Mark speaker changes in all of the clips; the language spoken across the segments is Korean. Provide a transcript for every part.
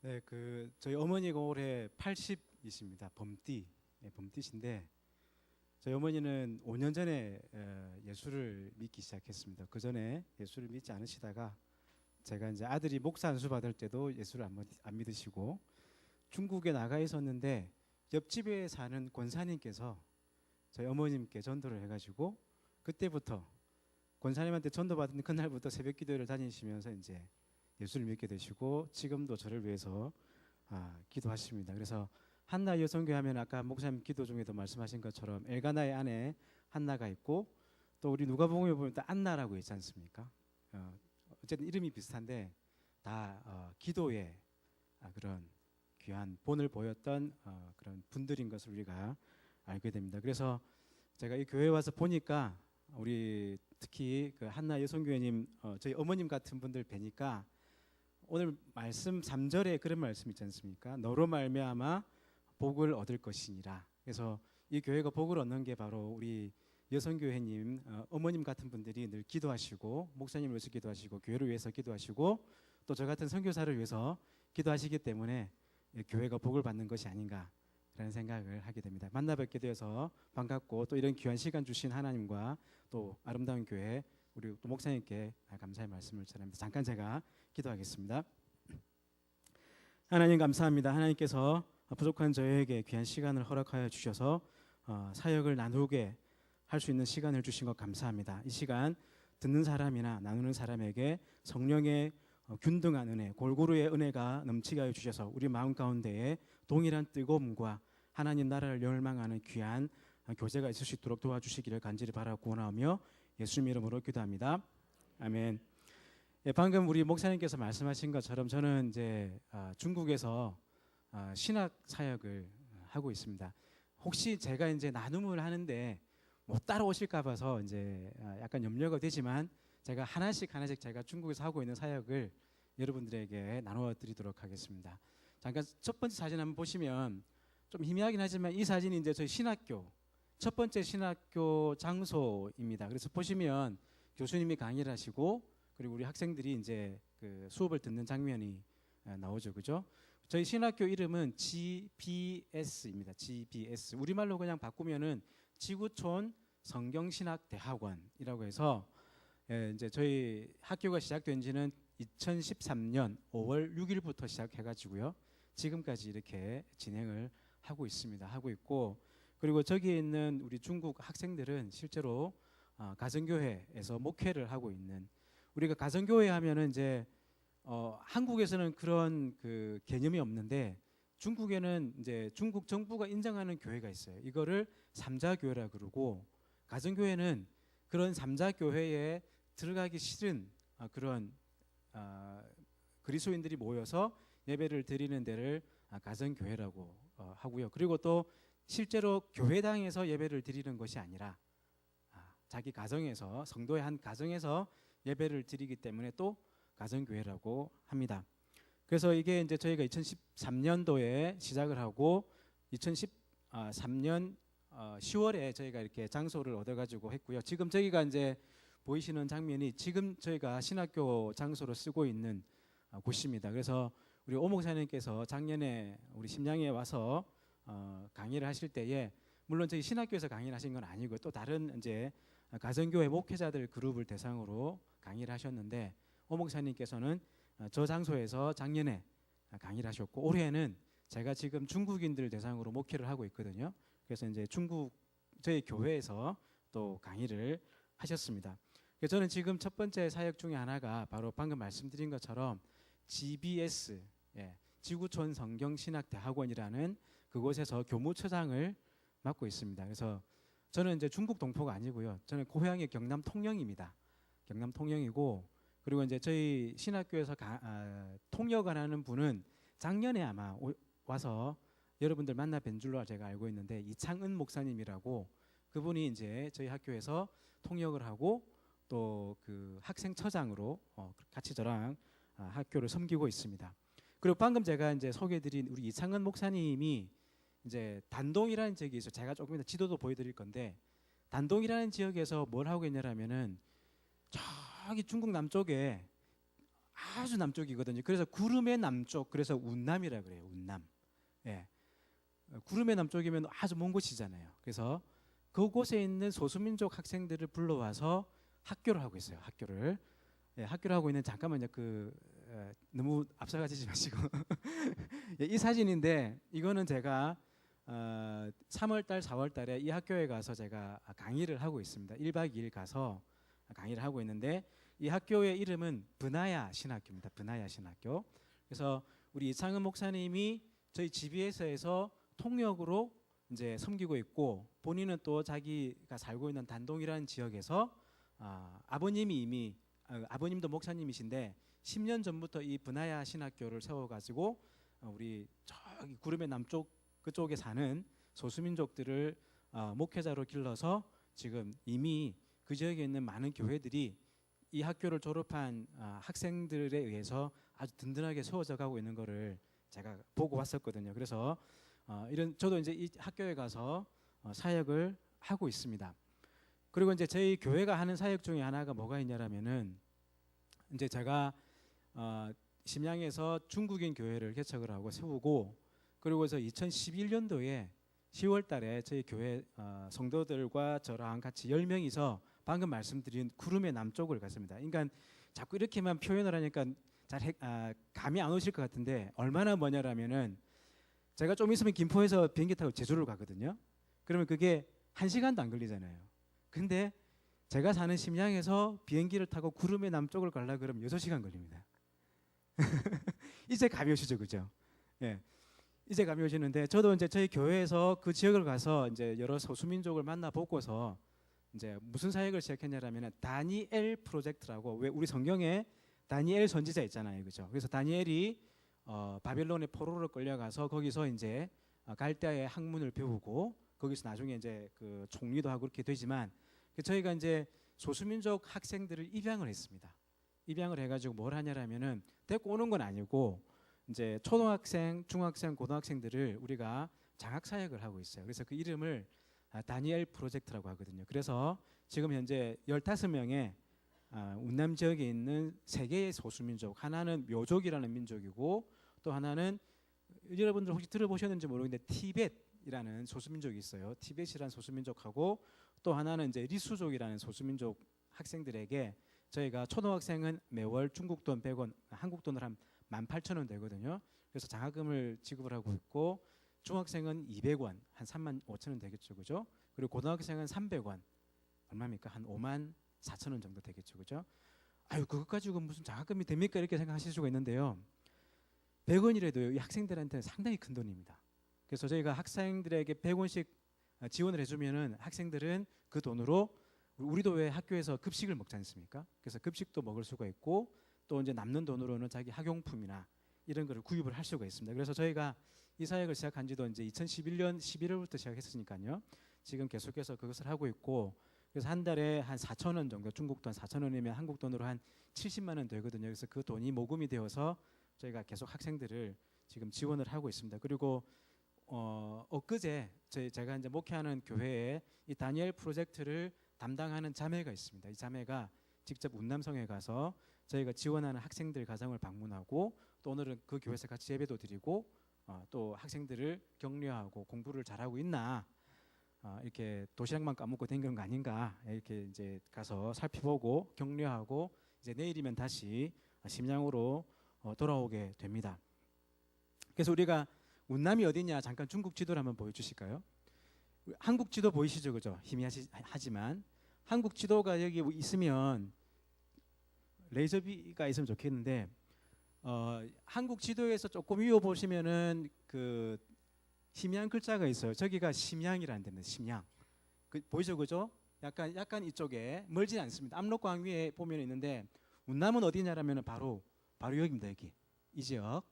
Speaker 1: 네, 저희 어머니가 올해 80이십니다. 범띠, 네, 범띠신데 저희 어머니는 5년 전에 예수를 믿기 시작했습니다. 그 전에 예수를 믿지 않으시다가 제가 이제 아들이 목사 안수 받을 때도 예수를 안 믿으시고 중국에 나가 있었는데 옆집에 사는 권사님께서 저희 어머님께 전도를 해가지고 그때부터 권사님한테 전도 받은 그날부터 새벽 기도를 다니시면서 이제 예수를 믿게 되시고 지금도 저를 위해서 기도하십니다. 그래서 한나 여성교회 하면 아까 목사님 기도 중에도 말씀하신 것처럼 엘가나의 아내 한나가 있고 또 우리 누가복음에 보면 또 안나라고 있지 않습니까? 어쨌든 이름이 비슷한데 다 기도의 그런 귀한 본을 보였던 그런 분들인 것을 우리가 알게 됩니다. 그래서 제가 이 교회에 와서 보니까 우리 특히 그 한나 여성교회님 저희 어머님 같은 분들 뵈니까 오늘 말씀 3절에 그런 말씀 있지 않습니까? 너로 말미암아 복을 얻을 것이니라. 그래서 이 교회가 복을 얻는 게 바로 우리 여성교회님 어머님 같은 분들이 늘 기도하시고 목사님을 위해서 기도하시고 교회를 위해서 기도하시고 또 저 같은 선교사를 위해서 기도하시기 때문에 교회가 복을 받는 것이 아닌가라는 생각을 하게 됩니다. 만나 뵙게 되어서 반갑고 또 이런 귀한 시간 주신 하나님과 또 아름다운 교회 우리 또 목사님께 감사의 말씀을 전합니다. 잠깐 제가 기도하겠습니다. 하나님 감사합니다. 하나님께서 부족한 저에게 귀한 시간을 허락하여 주셔서 사역을 나누게 할 수 있는 시간을 주신 것 감사합니다. 이 시간 듣는 사람이나 나누는 사람에게 성령의 균등한 은혜, 골고루의 은혜가 넘치게 하여 주셔서 우리 마음 가운데에 동일한 뜨거움과 하나님 나라를 열망하는 귀한 교제가 있을 수 있도록 도와주시기를 간절히 바라고 원하며 예수님 이름으로 기도합니다. 아멘. 예, 방금 우리 목사님께서 말씀하신 것처럼 저는 이제 중국에서 신학 사역을 하고 있습니다. 혹시 제가 이제 나눔을 하는데 못 따라오실까 봐서 이제 약간 염려가 되지만 제가 하나씩 제가 중국에서 하고 있는 사역을 여러분들에게 나누어 드리도록 하겠습니다. 잠깐 첫 번째 사진 한번 보시면 좀 희미하긴 하지만 이 사진이 이제 저희 신학교 첫 번째 신학교 장소입니다. 그래서 보시면 교수님이 강의를 하시고 그리고 우리 학생들이 이제 그 수업을 듣는 장면이 나오죠, 그죠? 저희 신학교 이름은 GBS입니다. GBS 우리말로 그냥 바꾸면은 지구촌 성경신학대학원이라고 해서 이제 저희 학교가 시작된 지는 2013년 5월 6일부터 시작해가지고요 지금까지 이렇게 진행을 하고 있습니다. 하고 있고 그리고 저기에 있는 우리 중국 학생들은 실제로 가정교회에서 목회를 하고 있는 우리가 가정교회 하면은 이제 한국에서는 그런 그 개념이 없는데 중국에는 이제 중국 정부가 인정하는 교회가 있어요. 이거를 삼자교회라 그러고 가정교회는 그런 삼자교회에 들어가기 싫은 그런 그리스도인들이 모여서 예배를 드리는 데를 가정교회라고 하고요. 그리고 또 실제로 교회당에서 예배를 드리는 것이 아니라 자기 가정에서 성도의 한 가정에서 예배를 드리기 때문에 또 가정교회라고 합니다. 그래서 이게 이제 저희가 2013년도에 시작을 하고 2013년 10월에 저희가 이렇게 장소를 얻어가지고 했고요. 지금 저기가 이제 보이시는 장면이 지금 저희가 신학교 장소로 쓰고 있는 곳입니다. 그래서 우리 오 목사님께서 작년에 우리 심양에 와서 강의를 하실 때에 물론 저희 신학교에서 강의를 하신 건 아니고 또 다른 이제 가정교회 목회자들 그룹을 대상으로 강의를 하셨는데 오 목사님께서는 저 장소에서 작년에 강의를 하셨고 올해는 제가 지금 중국인들 대상으로 목회를 하고 있거든요. 그래서 이제 중국 저희 교회에서 또 강의를 하셨습니다. 그래서 저는 지금 첫 번째 사역 중에 하나가 바로 방금 말씀드린 것처럼 GBS 지구촌 성경신학대학원이라는 그곳에서 교무처장을 맡고 있습니다. 그래서 저는 이제 중국 동포가 아니고요. 저는 고향이 경남 통영입니다. 경남 통영이고 그리고 이제 저희 신학교에서 통역을 하는 분은 작년에 아마 와서 여러분들 만나 뵌 줄로 제가 알고 있는데 이창은 목사님이라고 그분이 이제 저희 학교에서 통역을 하고 또 그 학생처장으로 같이 저랑 학교를 섬기고 있습니다. 그리고 방금 제가 이제 소개해드린 우리 이창은 목사님이 이제 단동이라는 지역에 있어 제가 조금 이따 지도도 보여드릴 건데 단동이라는 지역에서 뭘 하고 있냐면은 저기 중국 남쪽에 아주 남쪽이거든요. 그래서 구름의 남쪽, 그래서 운남이라 그래요. 운남. 예. 구름의 남쪽이면 아주 먼 곳이잖아요. 그래서 그곳에 있는 소수민족 학생들을 불러와서 학교를 하고 있어요. 학교를. 예, 학교를 하고 있는 잠깐만요. 너무 앞서가지 마시고 예, 이 사진인데 이거는 제가 3월달, 4월달에 이 학교에 가서 제가 강의를 하고 있습니다. 1박 2일 가서 강의를 하고 있는데 이 학교의 이름은 브나야 신학교입니다. 브나야 신학교. 그래서 우리 이창은 목사님이 저희 GBS에서 통역으로 이제 섬기고 있고 본인은 또 자기가 살고 있는 단동이라는 지역에서 아버님이 이미 아버님도 목사님이신데 10년 전부터 이 브나야 신학교를 세워가지고 우리 저기 구름의 남쪽 그쪽에 사는 소수민족들을 목회자로 길러서 지금 이미 그 지역에 있는 많은 교회들이 이 학교를 졸업한 학생들에 의해서 아주 든든하게 세워져 가고 있는 것을 제가 보고 왔었거든요. 그래서 저도 이제 이 학교에 가서 사역을 하고 있습니다. 그리고 이제 저희 교회가 하는 사역 중에 하나가 뭐가 있냐라면은 이제 제가 심양에서 중국인 교회를 개척을 하고 세우고 그리고 그래서 2011년도에 10월달에 저희 교회 성도들과 저랑 같이 10명이서 방금 말씀드린 구름의 남쪽을 갔습니다. 그러니까 자꾸 이렇게만 표현을 하니까 잘 감이 안 오실 것 같은데 얼마나 뭐냐라면은 제가 좀 있으면 김포에서 비행기 타고 제주를 가거든요. 그러면 그게 1시간도 안 걸리잖아요. 근데 제가 사는 심양에서 비행기를 타고 구름의 남쪽을 가려고 그러면 6시간 걸립니다. 이제 감이 오시죠, 그죠? 예. 이제 감이 오시는데 저도 이제 저희 교회에서 그 지역을 가서 이제 여러 소수민족을 만나 보고서 이제 무슨 사역을 시작했냐라면 다니엘 프로젝트라고 왜 우리 성경에 다니엘 선지자 있잖아요, 그죠? 그래서 다니엘이 바벨론의 포로로 끌려가서 거기서 이제 갈대아의 학문을 배우고 거기서 나중에 이제 그 총리도 하고 그렇게 되지만 저희가 이제 소수민족 학생들을 입양을 했습니다. 입양을 해가지고 뭘 하냐라면은 데리고 오는 건 아니고 이제 초등학생, 중학생, 고등학생들을 우리가 장학 사역을 하고 있어요. 그래서 그 이름을 다니엘 프로젝트라고 하거든요. 그래서 지금 현재 15명의 운남 지역에 있는 3개의 소수민족, 하나는 묘족이라는 민족이고 또 하나는 여러분들 혹시 들어보셨는지 모르겠는데 티벳이라는 소수민족이 있어요. 티벳이라는 소수민족하고 또 하나는 이제 리수족이라는 소수민족 학생들에게 저희가 초등학생은 매월 중국 돈 100원, 한국 돈으로 한 18,000원 되거든요. 그래서 장학금을 지급을 하고 있고 중학생은 200원, 한 35,000원 되겠죠, 그죠? 그리고 고등학생은 300원, 얼마입니까? 한 54,000원 정도 되겠죠, 그죠? 아유, 그것 가지고 무슨 장학금이 됩니까? 이렇게 생각하실 수가 있는데요. 100원이라도 이 학생들한테는 상당히 큰 돈입니다. 그래서 저희가 학생들에게 100원씩 지원을 해주면은 학생들은 그 돈으로 우리도 왜 학교에서 급식을 먹지 않습니까? 그래서 급식도 먹을 수가 있고 또 이제 남는 돈으로는 자기 학용품이나 이런 거를 구입을 할 수가 있습니다. 그래서 저희가 이 사역을 시작한 지도 이제 2011년 11월부터 시작했으니까요. 지금 계속해서 그것을 하고 있고 그래서 한 달에 한 4,000원 정도 중국 돈 4,000원이면 한국 돈으로 한 70만 원 되거든요. 그래서 그 돈이 모금이 되어서 저희가 계속 학생들을 지금 지원을 하고 있습니다. 그리고 엊그제 제가 이제 목회하는 교회에 이 다니엘 프로젝트를 담당하는 자매가 있습니다. 이 자매가 직접 운남성에 가서 저희가 지원하는 학생들 가정을 방문하고 또 오늘은 그 교회에서 같이 예배도 드리고 또 학생들을 격려하고 공부를 잘하고 있나 이렇게 도시락만 까먹고 댕기는 거 아닌가 이렇게 이제 가서 살펴보고 격려하고 이제 내일이면 다시 심양으로 돌아오게 됩니다. 그래서 우리가 운남이 어디냐 잠깐 중국 지도를 한번 보여주실까요? 한국 지도 보이시죠, 그죠? 희미하지만 한국 지도가 여기 있으면 레이저비가 있으면 좋겠는데 한국 지도에서 조금 위에 보시면은 그 심양 글자가 있어요. 저기가 심양이라는 데입니다. 심양. 보이죠, 그죠? 약간 이쪽에 멀지 않습니다. 압록강 위에 보면 있는데 운남은 어디냐라면은 바로 여기입니다. 여기 이 지역.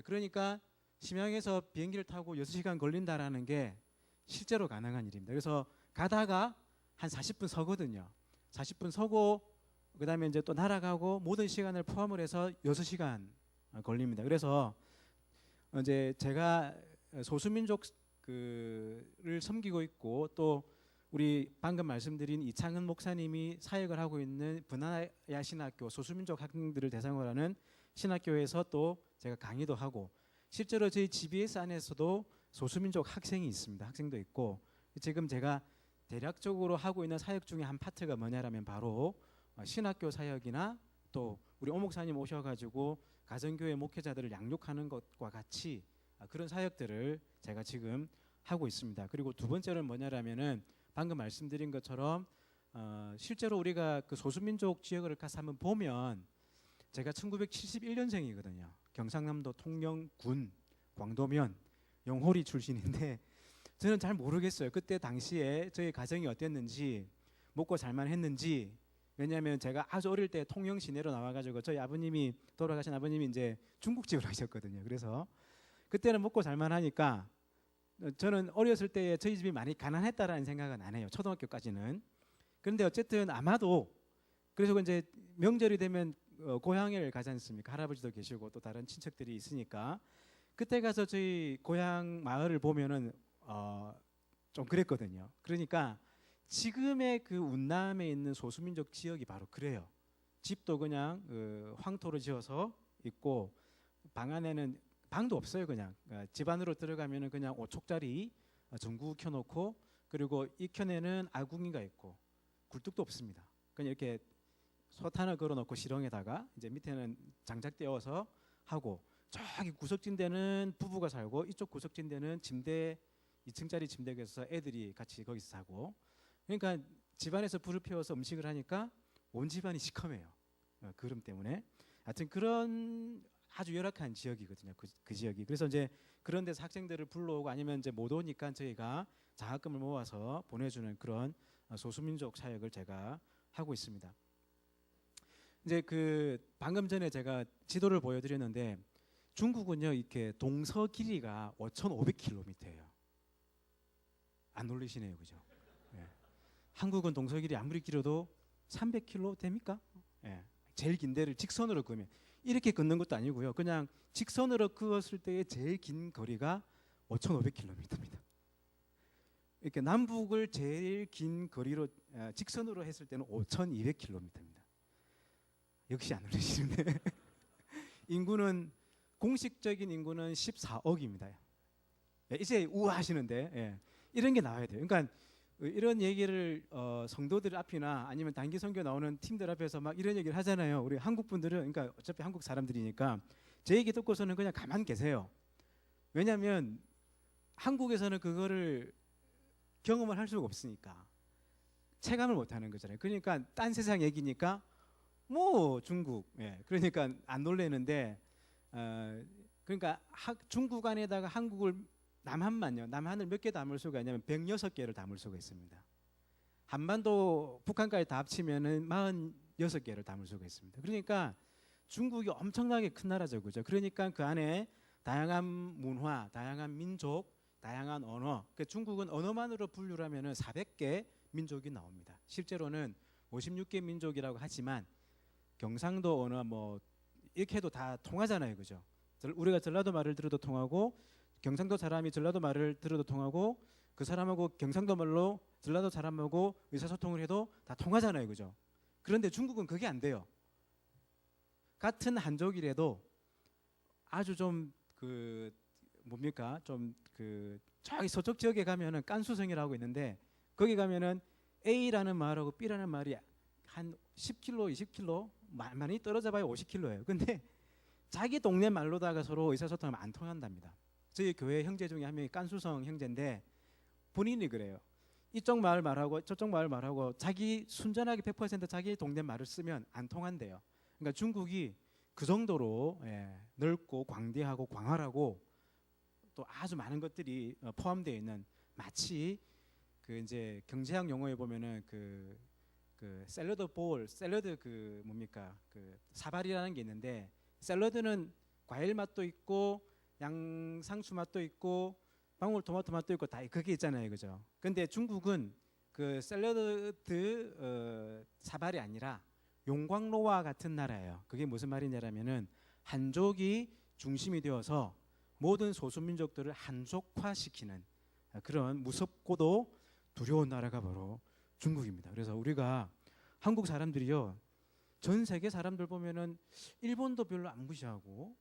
Speaker 1: 그러니까 심양에서 비행기를 타고 6시간 걸린다라는 게 실제로 가능한 일입니다. 그래서 가다가 한 40분 서거든요. 40분 서고 그다음에 이제 또 날아가고 모든 시간을 포함을 해서 6시간 걸립니다. 그래서 이제 제가 소수민족을 섬기고 있고 또 우리 방금 말씀드린 이창은 목사님이 사역을 하고 있는 브나야 신학교 소수민족 학생들을 대상으로 하는 신학교에서 또 제가 강의도 하고, 실제로 저희 GBS 안에서도 소수민족 학생이 있습니다. 학생도 있고, 지금 제가 대략적으로 하고 있는 사역 중에 한 파트가 뭐냐라면 바로 신학교 사역이나 또 우리 오목사님 오셔가지고 가정교회 목회자들을 양육하는 것과 같이 그런 사역들을 제가 지금 하고 있습니다. 그리고 두 번째는 뭐냐라면은 방금 말씀드린 것처럼 실제로 우리가 그 소수민족 지역을 가서 한번 보면, 제가 1971년생이거든요. 경상남도 통영군 광도면 영호리 출신인데 저는 잘 모르겠어요. 그때 당시에 저희 가정이 어땠는지, 먹고 살만했는지. 왜냐하면 제가 아주 어릴 때 통영 시내로 나와가지고 저희 아버님이, 돌아가신 아버님이 이제 중국집을 하셨거든요. 그래서 그때는 먹고 살만하니까 저는 어렸을 때에 저희 집이 많이 가난했다라는 생각은 안 해요. 초등학교까지는. 그런데 어쨌든 아마도 그래서 이제 명절이 되면 고향을 가지 않습니까? 할아버지도 계시고 또 다른 친척들이 있으니까 그때 가서 저희 고향 마을을 보면은 좀 그랬거든요. 그러니까 지금의 그 운남에 있는 소수민족 지역이 바로 그래요. 집도 그냥 황토로 지어서 있고, 방 안에는 방도 없어요. 그냥 집 안으로 들어가면은 그냥 5촉짜리 전구 켜놓고, 그리고 이 켠에는 아궁이가 있고 굴뚝도 없습니다. 그냥 이렇게 솥 하나 걸어놓고 시렁에다가 이제 밑에는 장작 떼어서 하고, 저기 구석진 데는 부부가 살고 이쪽 구석진 데는 침대 2층짜리 침대에서 애들이 같이 거기서 자고. 그러니까 집안에서 불을 피워서 음식을 하니까 온 집안이 시커매요. 그름 때문에. 하여튼 그런 아주 열악한 지역이거든요. 그 지역이. 그래서 이제 그런 데서 학생들을 불러오고, 아니면 이제 못 오니까 저희가 장학금을 모아서 보내주는 그런 소수민족 사역을 제가 하고 있습니다. 이제 그 방금 전에 제가 지도를 보여드렸는데, 중국은요 이렇게 동서 길이가 5,500km예요. 안 놀리시네요, 그죠? 예. 한국은 동서 길이 아무리 길어도 300km 됩니까? 예. 제일 긴 데를 직선으로 그으면 이렇게 걷는 것도 아니고요. 그냥 직선으로 그었을 때의 제일 긴 거리가 5,500km입니다. 이렇게 남북을 제일 긴 거리로 직선으로 했을 때는 5,200km입니다. 역시 안 놀리시는데 인구는, 공식적인 인구는 14억입니다. 예, 이제 우하시는데 예, 이런 게 나와야 돼요. 그러니까 이런 얘기를 성도들 앞이나 아니면 단기 선교 나오는 팀들 앞에서 막 이런 얘기를 하잖아요. 우리 한국 분들은, 그러니까 어차피 한국 사람들이니까 제 얘기 듣고서는 그냥 가만 계세요. 왜냐하면 한국에서는 그거를 경험을 할 수가 없으니까 체감을 못하는 거잖아요. 그러니까 딴 세상 얘기니까 뭐 중국, 예, 그러니까 안 놀래는데, 그러니까 중국 안에다가 한국을, 남한만요. 남한을 몇 개 담을 수가 있냐면 106개를 담을 수가 있습니다. 한반도 북한까지 다 합치면은 46개를 담을 수가 있습니다. 그러니까 중국이 엄청나게 큰 나라죠, 그죠? 그러니까 그 안에 다양한 문화, 다양한 민족, 다양한 언어. 그 중국은 언어만으로 분류를 하면은 400개 민족이 나옵니다. 실제로는 56개 민족이라고 하지만 경상도 언어 뭐 이렇게 해도 다 통하잖아요, 그죠? 우리가 전라도 말을 들어도 통하고, 경상도 사람이 전라도 말을 들어도 통하고, 그 사람하고 경상도 말로 전라도 사람하고 의사소통을 해도 다 통하잖아요, 그죠? 그런데 중국은 그게 안 돼요. 같은 한족이라도 아주 좀 그 뭡니까, 좀 그 저기 서쪽 지역에 가면은 깐수성이라고 있는데, 거기 가면은 A라는 말하고 B라는 말이 한 10km, 20km, 많이 떨어져 봐야 50km예요. 근데 자기 동네 말로다가 서로 의사소통하면 안 통한답니다. 저희 교회 형제 중에 한 명이 깐수성 형제인데 본인이 그래요. 이쪽 마을 말하고 저쪽 마을 말하고 자기 순전하게 100% 자기 동네 말을 쓰면 안 통한대요. 그러니까 중국이 그 정도로 넓고 광대하고 광활하고 또 아주 많은 것들이 포함되어 있는, 마치 그 이제 경제학 용어에 보면은 그 샐러드 볼, 샐러드 그 뭡니까, 그 사발이라는 게 있는데, 샐러드는 과일 맛도 있고 양상추 맛도 있고 방울토마토 맛도 있고 다 그게 있잖아요, 그죠? 근데 중국은 그 샐러드 사발이 아니라 용광로와 같은 나라예요. 그게 무슨 말이냐면은 한족이 중심이 되어서 모든 소수민족들을 한족화시키는 그런 무섭고도 두려운 나라가 바로 중국입니다. 그래서 우리가 한국 사람들이요, 전 세계 사람들 보면은 일본도 별로 안 무시하고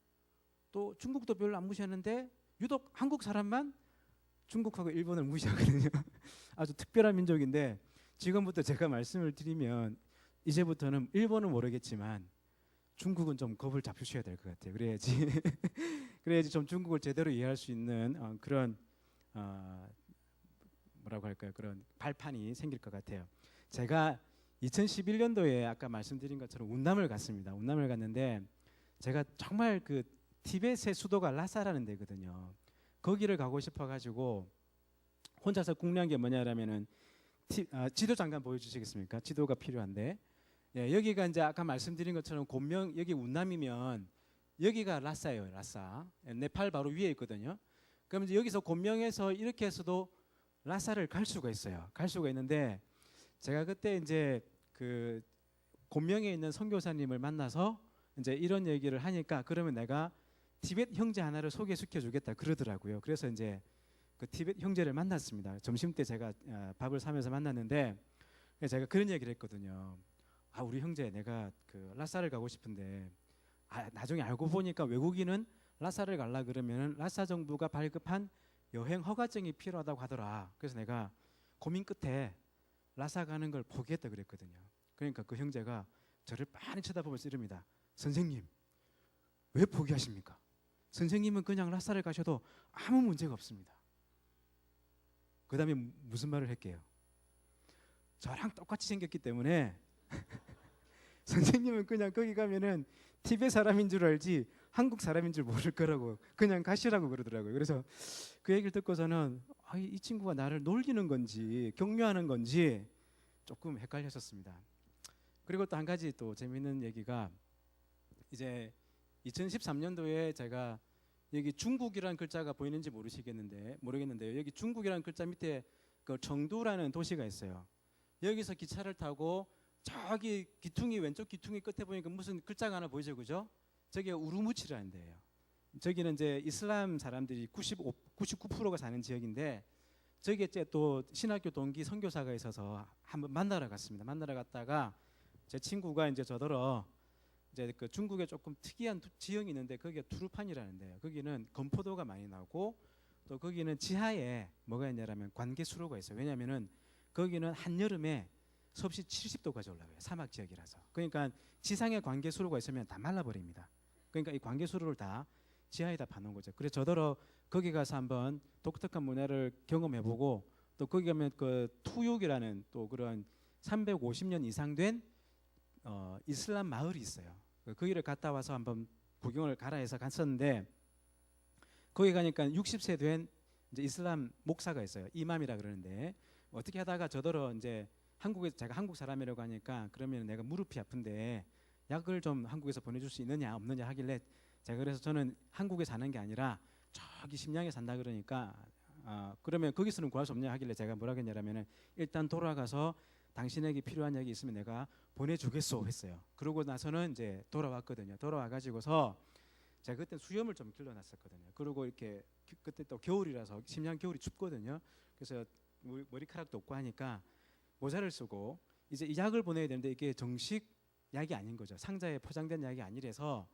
Speaker 1: 또 중국도 별로 안 무시하는데 유독 한국 사람만 중국하고 일본을 무시하거든요. 아주 특별한 민족인데 지금부터 제가 말씀을 드리면 이제부터는 일본은 모르겠지만 중국은 좀 겁을 잡수셔야 될 것 같아요. 그래야지 그래야지 좀 중국을 제대로 이해할 수 있는 그런 뭐라고 할까요? 그런 발판이 생길 것 같아요. 제가 2011년도에 아까 말씀드린 것처럼 운남을 갔습니다. 운남을 갔는데 제가 정말 그 티벳의 수도가 라사라는 데거든요. 거기를 가고 싶어가지고 혼자서 궁리한 게 뭐냐라면은 지도 잠깐 보여주시겠습니까? 지도가 필요한데 여기가 이제 아까 말씀드린 것처럼 곤명 여기 운남이면 여기가 라사예요. 라사. 네팔 바로 위에 있거든요. 그럼 이제 여기서 곤명에서 이렇게 해서도 라사를 갈 수가 있어요. 갈 수가 있는데 제가 그때 이제 그 곤명에 있는 선교사님을 만나서 이제 이런 얘기를 하니까 그러면 내가 티벳 형제 하나를 소개시켜 주겠다 그러더라고요. 그래서 이제 그 티벳 형제를 만났습니다. 점심 때 제가 밥을 사면서 만났는데 제가 그런 얘기를 했거든요. 우리 형제 내가 그 라사를 가고 싶은데 나중에 알고 보니까 외국인은 라사를 가려 그러면 라사 정부가 발급한 여행 허가증이 필요하다고 하더라. 그래서 내가 고민 끝에 라사 가는 걸 포기했다 그랬거든요. 그러니까 그 형제가 저를 빤히 쳐다보면서 이럽니다. 선생님 왜 포기하십니까? 선생님은 그냥 라사를 가셔도 아무 문제가 없습니다. 그 다음에 무슨 말을 할게요? 저랑 똑같이 생겼기 때문에 선생님은 그냥 거기 가면은 티베트 사람인 줄 알지 한국 사람인 줄 모를 거라고 그냥 가시라고 그러더라고요. 그래서 그 얘기를 듣고서는 이 친구가 나를 놀리는 건지 격려하는 건지 조금 헷갈렸었습니다. 그리고 또 한 가지 또 재미있는 얘기가 이제 2013년도에 제가 여기 중국이라는 글자가 보이는지 모르겠는데요. 여기 중국이라는 글자 밑에 그 청두라는 도시가 있어요. 여기서 기차를 타고 저기 기퉁이 왼쪽 기퉁이 끝에 보니까 무슨 글자가 하나 보이죠, 그죠? 저게 우르무치라는 데예요. 저기는 이제 이슬람 사람들이 99%가 사는 지역인데 저기에 또 신학교 동기 선교사가 있어서 한번 만나러 갔습니다. 만나러 갔다가 제 친구가 이제 저더러 이제 그 중국에 조금 특이한 지형이 있는데 거기가 투르판이라는 데예요. 거기는 건포도가 많이 나고 또 거기는 지하에 뭐가 있냐라면 관계수로가 있어요. 왜냐하면은 거기는 한여름에 섭씨 70도까지 올라가요. 사막 지역이라서. 그러니까 지상에 관계수로가 있으면 다 말라버립니다. 그러니까 이 관계수로를 다 지하에다 파는 거죠. 그래서 저더러 거기 가서 한번 독특한 문화를 경험해보고 또 거기 가면 그 투육이라는 또 그런 350년 이상 된 이슬람 마을이 있어요. 거기를 갔다 와서 한번 구경을 가라 해서 갔었는데 거기 가니까 60세 된 이제 이슬람 목사가 있어요. 이맘이라 그러는데 어떻게 하다가 저더러 이제 제가 한국 사람이라고 하니까 그러면 내가 무릎이 아픈데 약을 좀 한국에서 보내줄 수 있느냐 없느냐 하길래 제가 그래서 저는 한국에 사는 게 아니라 저기 심양에 산다 그러니까 그러면 거기서는 구할 수 없냐 하길래 제가 뭐라 했냐라면은 일단 돌아가서 당신에게 필요한 약이 있으면 내가 보내주겠소 했어요. 그러고 나서는 이제 돌아왔거든요. 돌아와가지고서 제가 그때 수염을 좀 길러놨었거든요. 그리고 이렇게 그때 또 겨울이라서 심양 겨울이 춥거든요. 그래서 머리카락도 없고 하니까 모자를 쓰고 이제 이 약을 보내야 되는데 이게 정식 약이 아닌 거죠. 상자에 포장된 약이 아니라서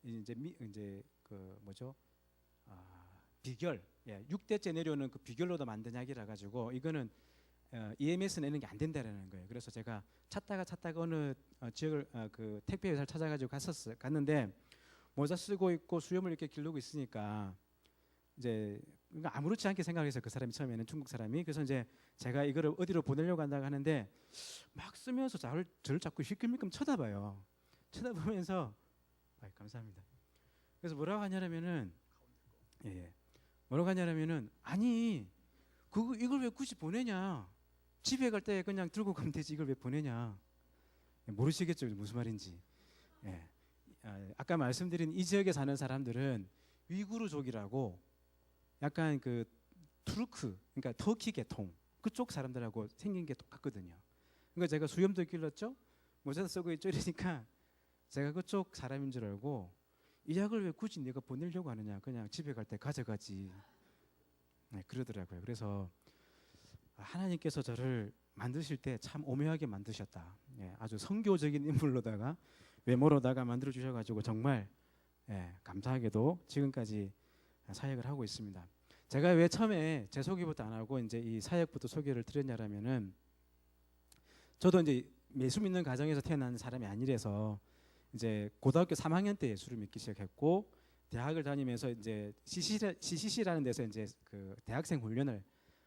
Speaker 1: 이제 그 뭐죠? 비결, 6대째 내려오는 그 비결로도 만든 약이라 가지고 이거는 EMS 내는 게 안 된다라는 거예요. 그래서 제가 찾다가 어느 지역을 그 택배 회사를 찾아가지고 갔는데 모자 쓰고 있고 수염을 이렇게 기르고 있으니까 이제 아무렇지 않게 생각해서 그 사람이 처음에는 중국 사람이 그래서 이제 제가 이거를 어디로 보내려고 한다고 하는데 막 쓰면서 저를 자꾸 힐끔힐끔 쳐다봐요. 쳐다보면서 감사합니다. 그래서 뭐라고 하냐면은 뭐라고 하냐면은 아니 이걸 왜 굳이 보내냐? 집에 갈 때 그냥 들고 가면 되지 이걸 왜 보내냐? 모르시겠죠 무슨 말인지. 아까 말씀드린 이 지역에 사는 사람들은 위구르족이라고 약간 그 투르크 그러니까 터키 계통 그쪽 사람들하고 생긴 게 똑같거든요. 그러니까 제가 수염도 길렀죠, 모자도 쓰고 있죠 이러니까 제가 그쪽 사람인 줄 알고 이 약을 왜 굳이 내가 보내려고 하느냐? 그냥 집에 갈 때 가져가지. 그러더라고요. 그래서 하나님께서 저를 만드실 때 참 오묘하게 만드셨다. 예, 아주 성교적인 인물로다가 외모로다가 만들어 주셔가지고 정말 감사하게도 지금까지 사역을 하고 있습니다. 제가 왜 처음에 제 소개부터 안 하고 이제 이 사역부터 소개를 드렸냐라면은 저도 이제 예수 믿는 가정에서 태어난 사람이 아니라서 이제 고등학교 3학년 때 예수를 믿기 시작했고 대학을 다니면서 이제 CCC라는 데서 이제 그 대학생 훈련을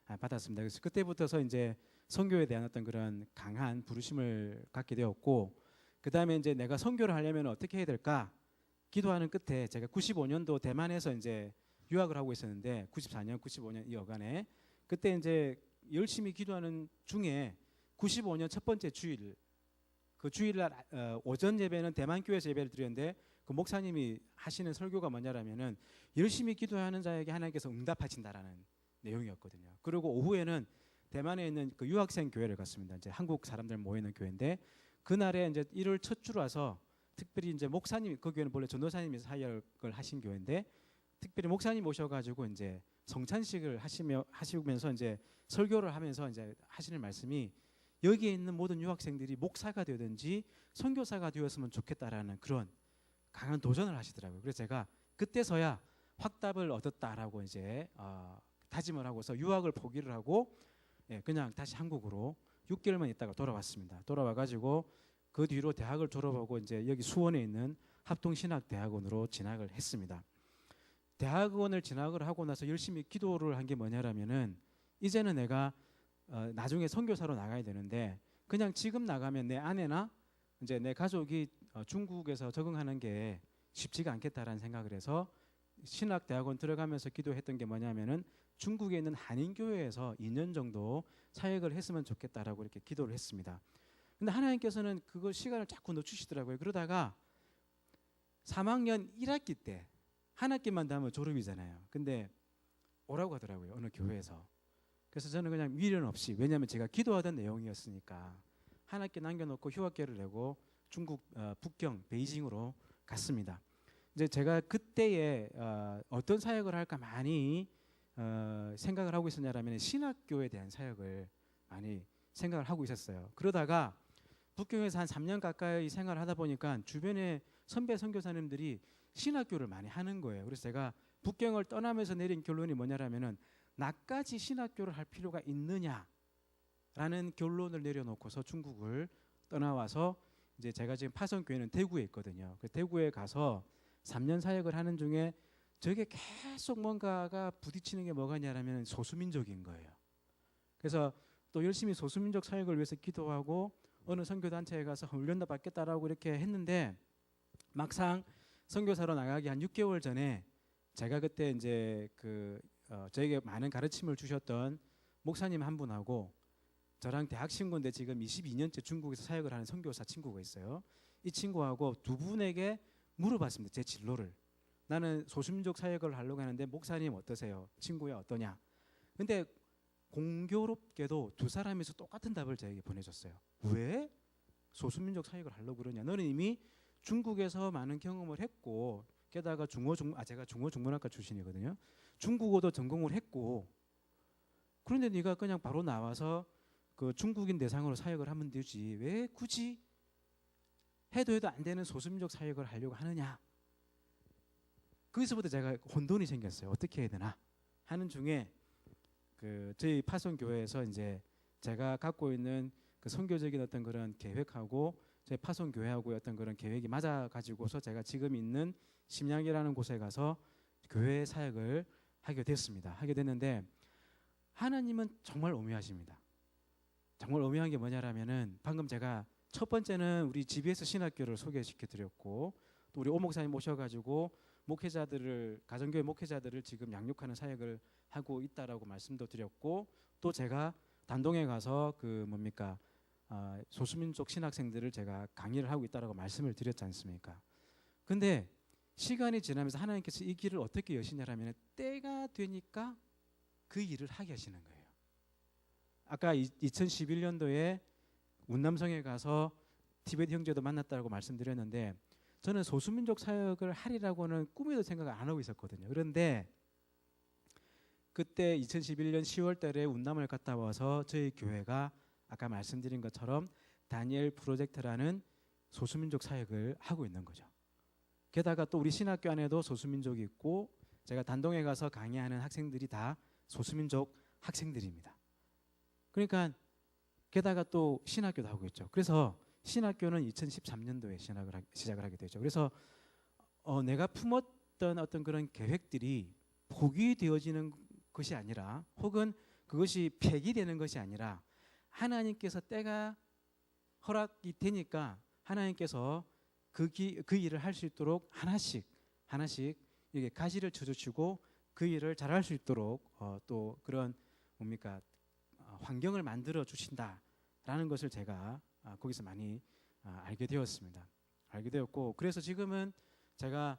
Speaker 1: 받았습니다. 그래서 그때부터서 이제 선교에 대한 어떤 그런 강한 부르심을 갖게 되었고 그 다음에 이제 내가 선교를 하려면 어떻게 해야 될까 기도하는 끝에 제가 95년도 대만에서 이제 유학을 하고 있었는데 94년, 95년 이 여간에 그때 이제 열심히 기도하는 중에 95년 첫 번째 주일 그 주일날 오전 예배는 대만 교회에서 예배를 드렸는데 그 목사님이 하시는 설교가 뭐냐라면은 열심히 기도하는 자에게 하나님께서 응답하신다라는 내용이었거든요. 그리고 오후에는 대만에 있는 그 유학생 교회를 갔습니다. 이제 한국 사람들 모이는 교회인데 그날에 이제 1월 첫 주로 와서 특별히 이제 목사님 그 교회는 원래 전도사님이 사역을 하신 교회인데 특별히 목사님 오셔가지고 이제 성찬식을 하시면서 이제 설교를 하면서 이제 하시는 말씀이 여기에 있는 모든 유학생들이 목사가 되든지 선교사가 되었으면 좋겠다라는 그런 강한 도전을 하시더라고요. 그래서 제가 그때서야 확답을 얻었다라고 이제 다짐을 하고서 유학을 포기를 하고 그냥 다시 한국으로 6개월만 있다가 돌아왔습니다. 돌아와가지고 그 뒤로 대학을 졸업하고 이제 여기 수원에 있는 합동신학대학원으로 진학을 했습니다. 대학원을 진학을 하고 나서 열심히 기도를 한 게 뭐냐라면은 이제는 내가 나중에 선교사로 나가야 되는데 그냥 지금 나가면 내 아내나 이제 내 가족이 중국에서 적응하는 게 쉽지가 않겠다라는 생각을 해서 신학대학원 들어가면서 기도했던 게 뭐냐면은 중국에 있는 한인교회에서 2년 정도 사역을 했으면 좋겠다라고 이렇게 기도를 했습니다. 근데 하나님께서는 그거 시간을 자꾸 늦추시더라고요. 그러다가 3학년 1학기 때 한 학기만 더 하면 졸업이잖아요. 근데 오라고 하더라고요. 어느 교회에서. 그래서 저는 그냥 미련 없이 왜냐하면 제가 기도하던 내용이었으니까 한 학기 남겨놓고 휴학계를 내고 중국 북경 베이징으로 갔습니다. 이제 제가 그때에 어떤 사역을 할까 많이 생각을 하고 있었냐라면 신학교에 대한 사역을 많이 생각을 하고 있었어요. 그러다가 북경에서 한 3년 가까이 생활을 하다 보니까 주변에 선배 선교사님들이 신학교를 많이 하는 거예요. 그래서 제가 북경을 떠나면서 내린 결론이 뭐냐라면은 나까지 신학교를 할 필요가 있느냐라는 결론을 내려놓고서 중국을 떠나와서 이제 제가 지금 파송교회는 대구에 있거든요. 그 대구에 가서 3년 사역을 하는 중에 저게 계속 뭔가가 부딪히는 게 뭐가냐라면 소수민족인 거예요. 그래서 또 열심히 소수민족 사역을 위해서 기도하고 어느 선교단체에 가서 훈련도 받겠다라고 이렇게 했는데 막상 선교사로 나가기 한 6개월 전에 제가 그때 이제 저에게 많은 가르침을 주셨던 목사님 한 분하고 저랑 대학 친구인데 지금 22년째 중국에서 사역을 하는 선교사 친구가 있어요. 이 친구하고 두 분에게 물어봤습니다. 제 진로를. 나는 소수민족 사역을 하려고 하는데 목사님 어떠세요? 친구야 어떠냐? 근데 공교롭게도 두 사람에서 똑같은 답을 저에게 보내줬어요. 왜 소수민족 사역을 하려고 그러냐? 너는 이미 중국에서 많은 경험을 했고 게다가 제가 중어중문학과 출신이거든요. 중국어도 전공을 했고 그런데 네가 그냥 바로 나와서 그 중국인 대상으로 사역을 하면 되지 왜 굳이 해도 안 되는 소수민족 사역을 하려고 하느냐? 거기서부터 제가 혼돈이 생겼어요. 어떻게 해야 되나 하는 중에 저희 파송교회에서 이제 제가 갖고 있는 그 선교적인 어떤 그런 계획하고 저희 파송교회하고 어떤 그런 계획이 맞아 가지고서 제가 지금 있는 심양이라는 곳에 가서 교회 사역을 하게 됐습니다. 하게 됐는데 하나님은 정말 오묘하십니다. 정말 오묘한 게 뭐냐라면은 방금 제가 첫 번째는 우리 GBS 신학교를 소개시켜 드렸고 또 우리 오 목사님 모셔가지고 목회자들을 가정교회 목회자들을 지금 양육하는 사역을 하고 있다라고 말씀도 드렸고 또 제가 단동에 가서 소수민족 신학생들을 제가 강의를 하고 있다라고 말씀을 드렸지 않습니까? 근데 시간이 지나면서 하나님께서 이 길을 어떻게 여시냐라면 때가 되니까 그 일을 하게 하시는 거예요. 아까 2011년도에 운남성에 가서 티베트 형제도 만났다고 말씀드렸는데 저는 소수민족 사역을 하리라고는 꿈에도 생각을 안 하고 있었거든요. 그런데 그때 2011년 10월 달에 운남을 갔다 와서 저희 교회가 아까 말씀드린 것처럼 다니엘 프로젝트라는 소수민족 사역을 하고 있는 거죠. 게다가 또 우리 신학교 안에도 소수민족이 있고 제가 단동에 가서 강의하는 학생들이 다 소수민족 학생들입니다. 그러니까 게다가 또 신학교도 하고 있죠. 그래서 신학교는 2013년도에 시작을 하게 되죠. 그래서 내가 품었던 어떤 그런 계획들이 포기되어지는 것이 아니라 혹은 그것이 폐기되는 것이 아니라 하나님께서 때가 허락이 되니까 하나님께서 그 일을 할 수 있도록 하나씩 이게 가지를 쳐주시고 그 일을 잘할 수 있도록 또 그런 뭡니까 환경을 만들어 주신다라는 것을 제가 거기서 많이 알게 되었습니다. 알게 되었고 그래서 지금은 제가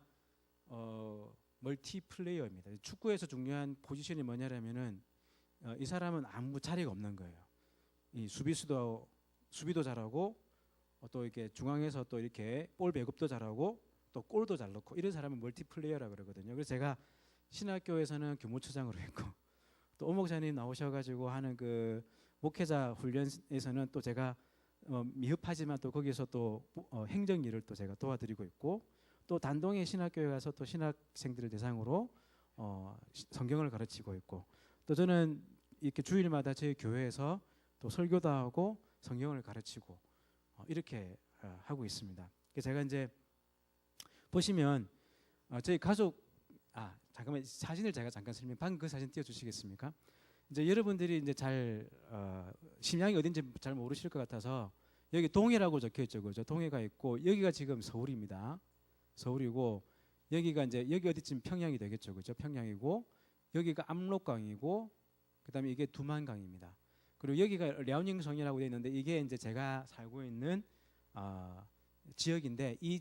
Speaker 1: 멀티플레이어입니다. 축구에서 중요한 포지션이 뭐냐면은 이 사람은 아무 자리가 없는 거예요. 이 수비도 잘하고 또 이렇게 중앙에서 또 이렇게 볼 배급도 잘하고 또 골도 잘 넣고 이런 사람은 멀티플레이어라 그러거든요. 그래서 제가 신학교에서는 교무처장으로 했고 또 오목사님 나오셔가지고 하는 그 목회자 훈련에서는 또 제가 미흡하지만 또 거기서 또 행정 일을 또 제가 도와드리고 있고 또 단동의 신학교에 가서 또 신학생들을 대상으로 성경을 가르치고 있고 또 저는 이렇게 주일마다 저희 교회에서 또 설교도 하고 성경을 가르치고 이렇게 하고 있습니다. 제가 이제 보시면 저희 가족 잠깐만 사진을 제가 잠깐 방금 그 사진 띄워주시겠습니까? 이제 여러분들이 이제 잘 심양이 어딘지 잘 모르실 것 같아서 여기 동해라고 적혀 있죠, 그죠? 동해가 있고 여기가 지금 서울입니다. 서울이고 여기가 이제 여기 어디쯤 평양이 되겠죠, 그죠? 평양이고 여기가 압록강이고 그다음에 이게 두만강입니다. 그리고 여기가 랴오닝성이라고 되어 있는데 이게 이제 제가 살고 있는 지역인데 이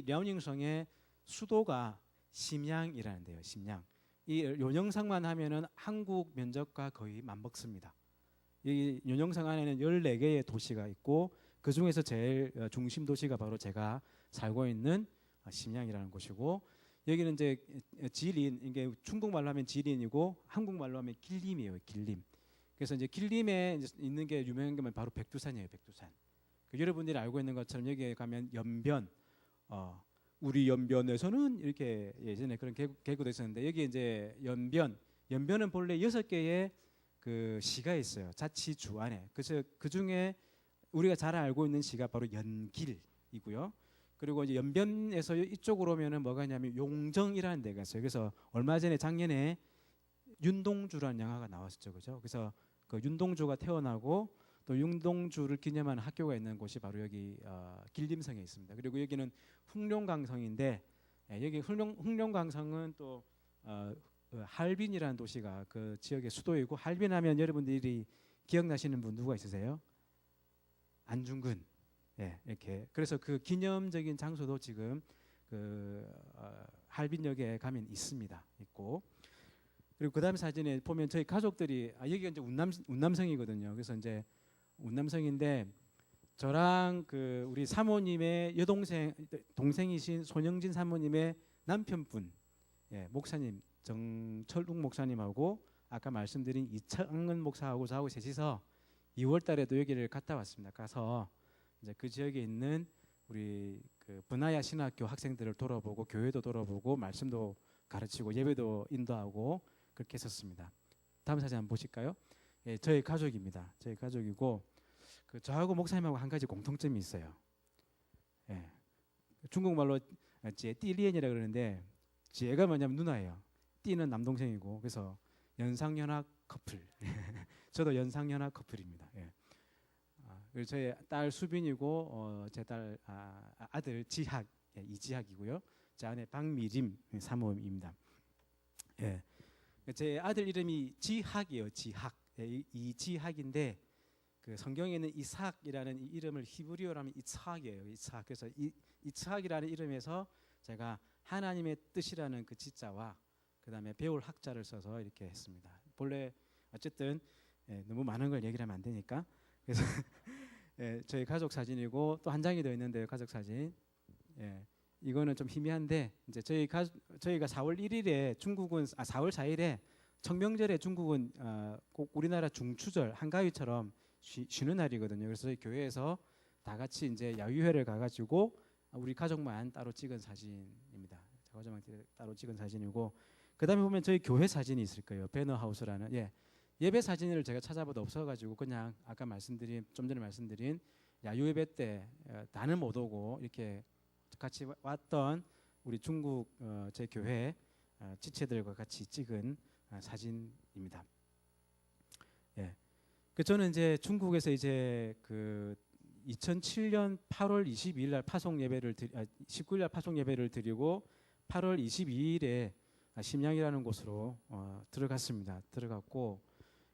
Speaker 1: 랴오닝성의 수도가 심양이라는데요. 심양. 이 요령상만 하면은 한국 면적과 거의 맞먹습니다. 이 요령상 안에는 14개의 도시가 있고 그 중에서 제일 중심 도시가 바로 제가 살고 있는 심양이라는 곳이고 여기는 이제 지린 이게 중국말로 하면 지린이고 한국말로 하면 길림이에요. 길림. 그래서 이제 길림에 있는 게 유명한 게 바로 백두산이에요. 백두산. 여러분들이 알고 있는 것처럼 여기에 가면 연변, 우리 연변에서는 이렇게 예전에 그런 개구도 있었는데 여기 이제 연변은 본래 6개의 그 시가 있어요. 자치주 안에. 그래서 그 중에 우리가 잘 알고 있는 시가 바로 연길이고요. 그리고 이제 연변에서 이쪽으로 오면은 뭐가 있냐면 용정이라는 데가 있어요. 그래서 얼마 전에 작년에 윤동주라는 영화가 나왔었죠, 그죠? 그래서 그 윤동주가 태어나고 또 윤동주를 기념하는 학교가 있는 곳이 바로 여기 길림성에 있습니다. 그리고 여기는 흑룡강성인데 여기 흑룡강성은 또 할빈이라는 도시가 그 지역의 수도이고 할빈하면 여러분들이 기억나시는 분 누가 있으세요? 안중근. 이렇게 그래서 그 기념적인 장소도 지금 그 할빈역에 가면 있고 그리고 그다음 사진에 보면 저희 가족들이 여기가 이제 운남성이거든요. 그래서 이제 운남성인데 저랑 그 우리 사모님의 동생이신 손영진 사모님의 남편분 목사님 정철웅 목사님하고 아까 말씀드린 이창은 목사하고 저하고 셋이서 2월달에도 여기를 갔다 왔습니다. 가서 이제 그 지역에 있는 우리 그 분하야 신학교 학생들을 돌아보고 교회도 돌아보고 말씀도 가르치고 예배도 인도하고 그렇게 했었습니다. 다음 사진 한번 보실까요? 저희 가족입니다. 저희 가족이고 그 저하고 목사님하고 한 가지 공통점이 있어요. 중국말로 제 띠리엔이라 그러는데 제가 뭐냐면 누나예요. 띠는 남동생이고 그래서 연상연하 커플. 저도 연상연하 커플입니다. 그리고 저희 딸 수빈이고 제 딸 아들 지학 이지학이고요. 제 아내 박미림 사모입니다. 제 아들 이름이 지학이에요. 지학. 이지학인데 그 성경에는 이삭이라는 이 이름을 히브리어로 하면 이츠학이에요. 이츠학. 그래서 이츠학이라는 이름에서 제가 하나님의 뜻이라는 그 지자와 그다음에 배울 학자를 써서 이렇게 했습니다. 본래 어쨌든 너무 많은 걸 얘기를 하면 안 되니까 그래서 저희 가족 사진이고 또 한 장이 더 있는데요. 가족 사진. 이거는 좀 희미한데 이제 저희가 4월 1일에 중국은 4월 4일에 청명절에 중국은 꼭 우리나라 중추절 한가위처럼 쉬는 날이거든요. 그래서 저희 교회에서 다 같이 이제 야유회를 가가지고 우리 가족만 따로 찍은 사진입니다. 가족만 따로 찍은 사진이고, 그다음에 보면 저희 교회 사진이 있을 거예요. 배너하우스라는 예배 사진을 제가 찾아봐도 없어가지고 그냥 아까 좀 전에 말씀드린 야유예배 때 나는 못 오고 이렇게 같이 왔던 우리 중국 제 교회 지체들과 같이 찍은 사진입니다. 예. 저는 이제 중국에서 이제 그 2007년 8월 22일 날 19일 날 파송 예배를 드리고 8월 22일에 심양이라는 곳으로 들어갔습니다. 들어갔고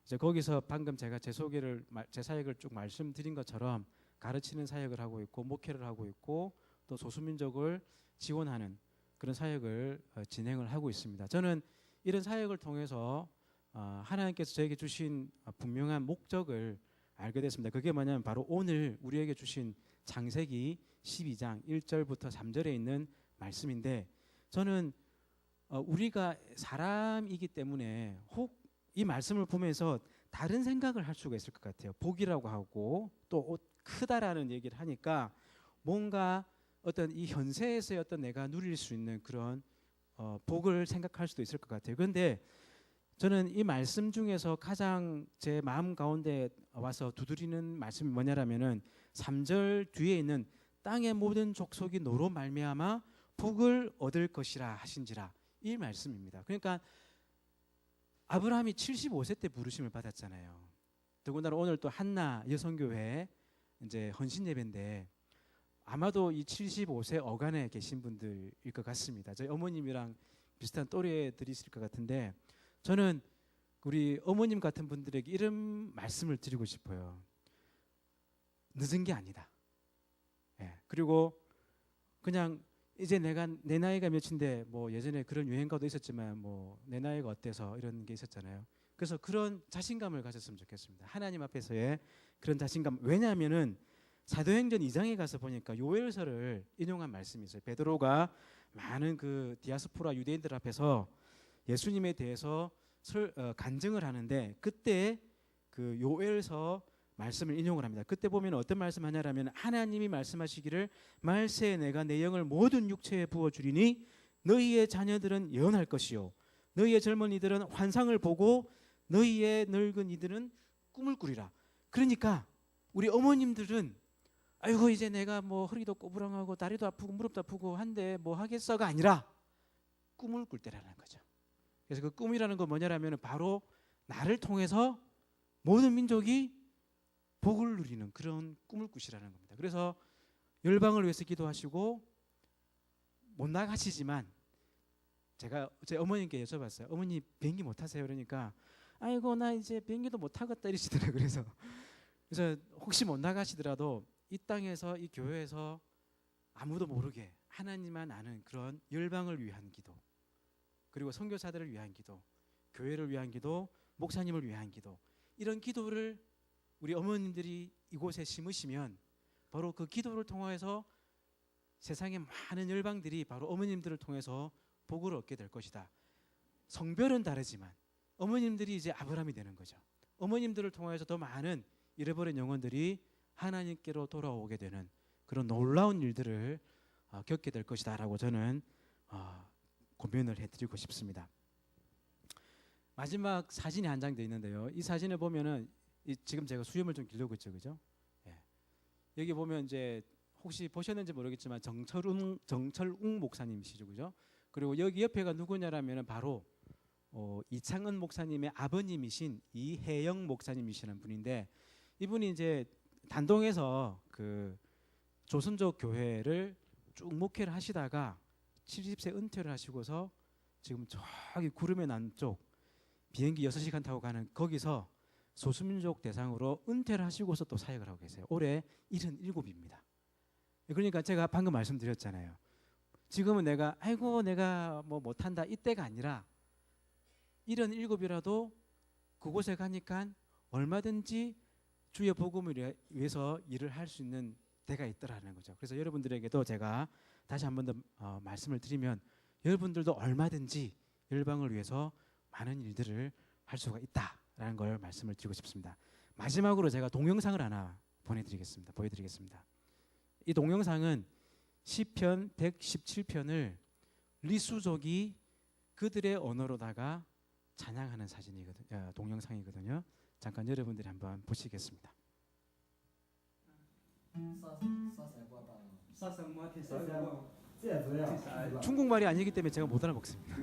Speaker 1: 이제 거기서 방금 제가 제 사역을 쭉 말씀드린 것처럼 가르치는 사역을 하고 있고 목회를 하고 있고 또 소수민족을 지원하는 그런 사역을 진행을 하고 있습니다. 저는 이런 사역을 통해서 하나님께서 저에게 주신 분명한 목적을 알게 됐습니다. 그게 뭐냐면 바로 오늘 우리에게 주신 창세기 12장 1절부터 3절에 있는 말씀인데, 저는 우리가 사람이기 때문에 혹 이 말씀을 보면서 다른 생각을 할 수가 있을 것 같아요. 복이라고 하고 또 크다라는 얘기를 하니까 뭔가 어떤 이 현세에서의 어떤 내가 누릴 수 있는 그런 복을 생각할 수도 있을 것 같아요. 그런데 저는 이 말씀 중에서 가장 제 마음 가운데 와서 두드리는 말씀이 뭐냐라면은 3절 뒤에 있는 땅의 모든 족속이 너로 말미암아 복을 얻을 것이라 하신지라, 이 말씀입니다. 그러니까 아브라함이 75세 때 부르심을 받았잖아요. 더군다나 오늘 또 한나 여성교회 이제 헌신 예배인데 아마도 이 75세 어간에 계신 분들일 것 같습니다. 저희 어머님이랑 비슷한 또래들이실 것 같은데, 저는 우리 어머님 같은 분들에게 이런 말씀을 드리고 싶어요. 늦은 게 아니다. 그리고 그냥 이제 내 나이가 몇인데 뭐 예전에 그런 유행가도 있었지만 뭐 내 나이가 어때서 이런 게 있었잖아요. 그래서 그런 자신감을 가졌으면 좋겠습니다. 하나님 앞에서의 그런 자신감. 왜냐하면은 사도행전 2장에 가서 보니까 요엘서를 인용한 말씀이 있어요. 베드로가 많은 그 디아스포라 유대인들 앞에서 예수님에 대해서 간증을 하는데 그때 그 요엘서 말씀을 인용을 합니다. 그때 보면 어떤 말씀하냐라면 하나님이 말씀하시기를 말세에 내가 내 영을 모든 육체에 부어주리니 너희의 자녀들은 예언할 것이요 너희의 젊은이들은 환상을 보고 너희의 늙은 이들은 꿈을 꾸리라. 그러니까 우리 어머님들은 아이고 이제 내가 뭐 허리도 꼬부랑하고 다리도 아프고 무릎도 아프고 한데 뭐 하겠어가 아니라 꿈을 꿀 때라는 거죠. 그래서 그 꿈이라는 건 뭐냐라면 바로 나를 통해서 모든 민족이 복을 누리는 그런 꿈을 꾸시라는 겁니다. 그래서 열방을 위해서 기도하시고 못 나가시지만 제가 제 어머님께 여쭤봤어요. 어머니 비행기 못 타세요? 그러니까 아이고 나 이제 비행기도 못 타겠다 이러시더라고요. 그래서 혹시 못 나가시더라도 이 땅에서 이 교회에서 아무도 모르게 하나님만 아는 그런 열방을 위한 기도, 그리고 선교사들을 위한 기도, 교회를 위한 기도, 목사님을 위한 기도, 이런 기도를 우리 어머님들이 이곳에 심으시면 바로 그 기도를 통해서 세상의 많은 열방들이 바로 어머님들을 통해서 복을 얻게 될 것이다. 성별은 다르지만 어머님들이 이제 아브라함이 되는 거죠. 어머님들을 통해서 더 많은 잃어버린 영혼들이 하나님께로 돌아오게 되는 그런 놀라운 일들을 겪게 될 것이다라고 저는 고민을 해드리고 싶습니다. 마지막 사진이 한 장 돼 있는데요. 이 사진을 보면은 지금 제가 수염을 좀 기르고 있죠, 그죠? 여기 보면 이제 혹시 보셨는지 모르겠지만 정철웅 목사님이시죠, 그죠? 그리고 여기 옆에가 누구냐라면은 바로 이창은 목사님의 아버님이신 이혜영 목사님이시는 분인데, 이분이 이제 단동에서 그 조선족 교회를 쭉 목회를 하시다가 70세 은퇴를 하시고서 지금 저기 구름의 남쪽 비행기 6시간 타고 가는 거기서 소수민족 대상으로 은퇴를 하시고서 또 사역을 하고 계세요. 올해 77입니다. 그러니까 제가 방금 말씀드렸잖아요. 지금은 내가 뭐 못한다 이때가 아니라 77이라도 그곳에 가니까 얼마든지 주의 복음을 위해서 일을 할 수 있는 때가 있더라는 거죠. 그래서 여러분들에게도 제가 다시 한 번 더 말씀을 드리면 여러분들도 얼마든지 열방을 위해서 많은 일들을 할 수가 있다라는 걸 말씀을 드리고 싶습니다. 마지막으로 제가 동영상을 하나 보여드리겠습니다. 이 동영상은 시편 117편을 리수족이 그들의 언어로다가 찬양하는 동영상이거든요. 잠깐 여러분들이 한번 보시겠습니다. 중국말이 아니기 때문에 제가 못 알아먹습니다.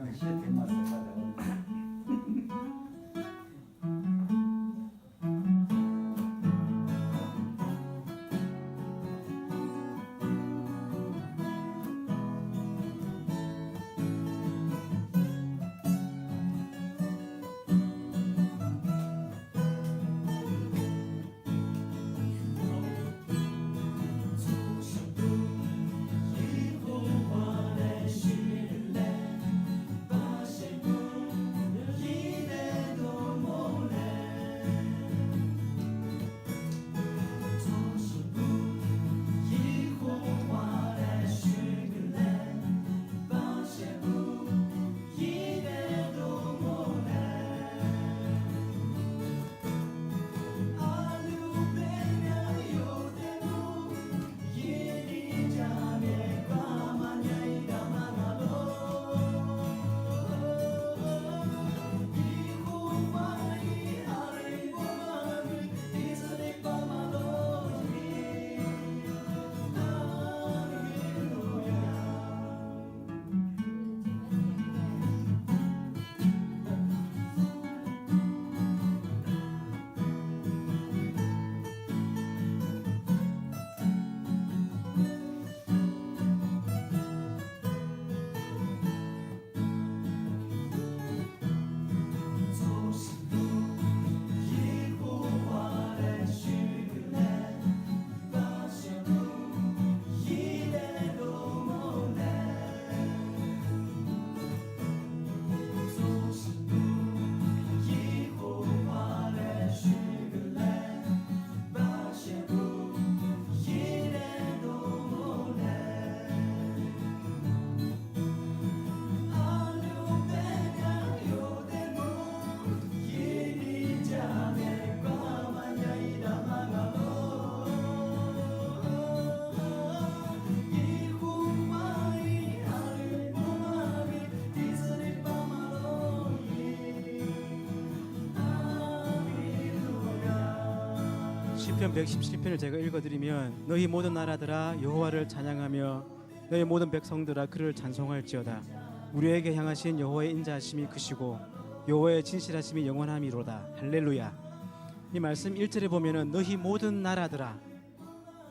Speaker 1: 시편 117편을 제가 읽어드리면 너희 모든 나라들아 여호와를 찬양하며 너희 모든 백성들아 그를 찬송할지어다. 우리에게 향하신 여호와의 인자하심이 크시고 여호와의 진실하심이 영원함이로다. 할렐루야. 이 말씀 1절에 보면은 너희 모든 나라들아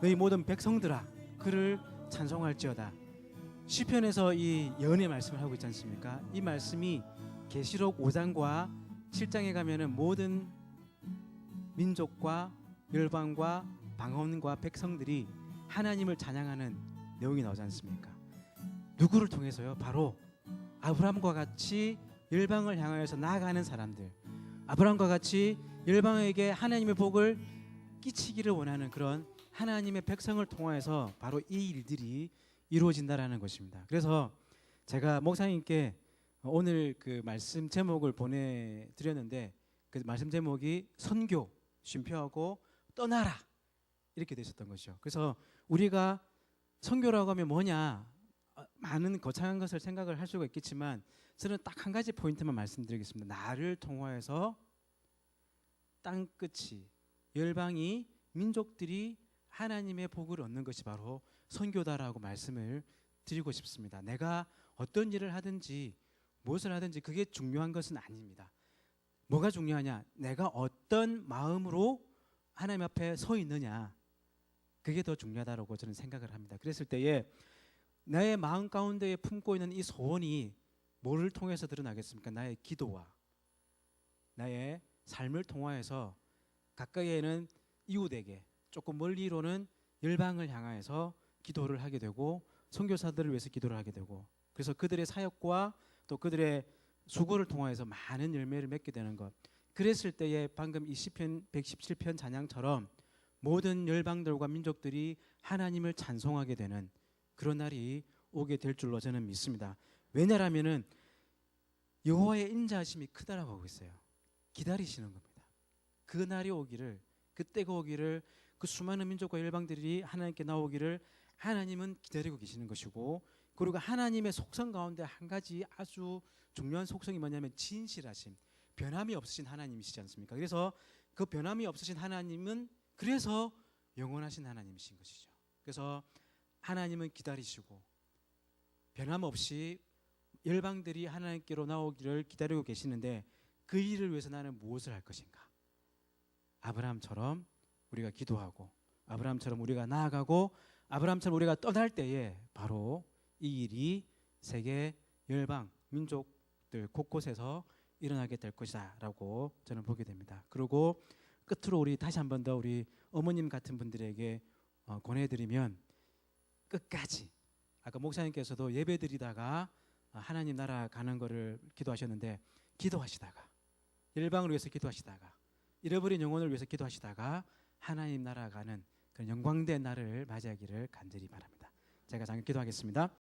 Speaker 1: 너희 모든 백성들아 그를 찬송할지어다. 시편에서 이 예언의 말씀을 하고 있지 않습니까? 이 말씀이 계시록 5장과 7장에 가면은 모든 민족과 열방과 방언과 백성들이 하나님을 찬양하는 내용이 나오지 않습니까? 누구를 통해서요? 바로 아브라함과 같이 열방을 향하여서 나아가는 사람들, 아브라함과 같이 열방에게 하나님의 복을 끼치기를 원하는 그런 하나님의 백성을 통하여서 바로 이 일들이 이루어진다라는 것입니다. 그래서 제가 목사님께 오늘 그 말씀 제목을 보내드렸는데 그 말씀 제목이 선교, 쉼표하고 떠나라 이렇게 되셨던 것이죠. 그래서 우리가 선교라고 하면 뭐냐 많은 거창한 것을 생각을 할 수가 있겠지만 저는 딱 한 가지 포인트만 말씀드리겠습니다. 나를 통하여서 땅끝이 열방이 민족들이 하나님의 복을 얻는 것이 바로 선교다라고 말씀을 드리고 싶습니다. 내가 어떤 일을 하든지 무엇을 하든지 그게 중요한 것은 아닙니다. 뭐가 중요하냐? 내가 어떤 마음으로 하나님 앞에 서 있느냐, 그게 더 중요하다고 저는 생각을 합니다. 그랬을 때에 나의 마음 가운데에 품고 있는 이 소원이 뭐를 통해서 드러나겠습니까? 나의 기도와 나의 삶을 통하여서 가까이에는 이웃에게, 조금 멀리로는 열방을 향하여서 기도를 하게 되고 선교사들을 위해서 기도를 하게 되고, 그래서 그들의 사역과 또 그들의 수고를 통하여서 많은 열매를 맺게 되는 것. 그랬을 때에 방금 이 시편 117편 찬양처럼 모든 열방들과 민족들이 하나님을 찬송하게 되는 그런 날이 오게 될 줄로 저는 믿습니다. 왜냐하면은 여호와의 인자하심이 크다라고 하고 있어요. 기다리시는 겁니다. 그 날이 오기를, 그때가 오기를, 그 수많은 민족과 열방들이 하나님께 나오기를 하나님은 기다리고 계시는 것이고, 그리고 하나님의 속성 가운데 한 가지 아주 중요한 속성이 뭐냐면 진실하심, 변함이 없으신 하나님이시지 않습니까? 그래서 그 변함이 없으신 하나님은 그래서 영원하신 하나님이신 것이죠. 그래서 하나님은 기다리시고 변함없이 열방들이 하나님께로 나오기를 기다리고 계시는데, 그 일을 위해서 나는 무엇을 할 것인가? 아브라함처럼 우리가 기도하고, 아브라함처럼 우리가 나아가고, 아브라함처럼 우리가 떠날 때에 바로 이 일이 세계 열방 민족들 곳곳에서 일어나게 될 것이다 라고 저는 보게 됩니다. 그리고 끝으로 우리 다시 한 번 더 우리 어머님 같은 분들에게 권해드리면, 끝까지, 아까 목사님께서도 예배 드리다가 하나님 나라 가는 거를 기도하셨는데, 기도하시다가 열방을 위해서 기도하시다가 잃어버린 영혼을 위해서 기도하시다가 하나님 나라 가는 그런 영광된 날을 맞이하기를 간절히 바랍니다. 제가 잠깐 기도하겠습니다.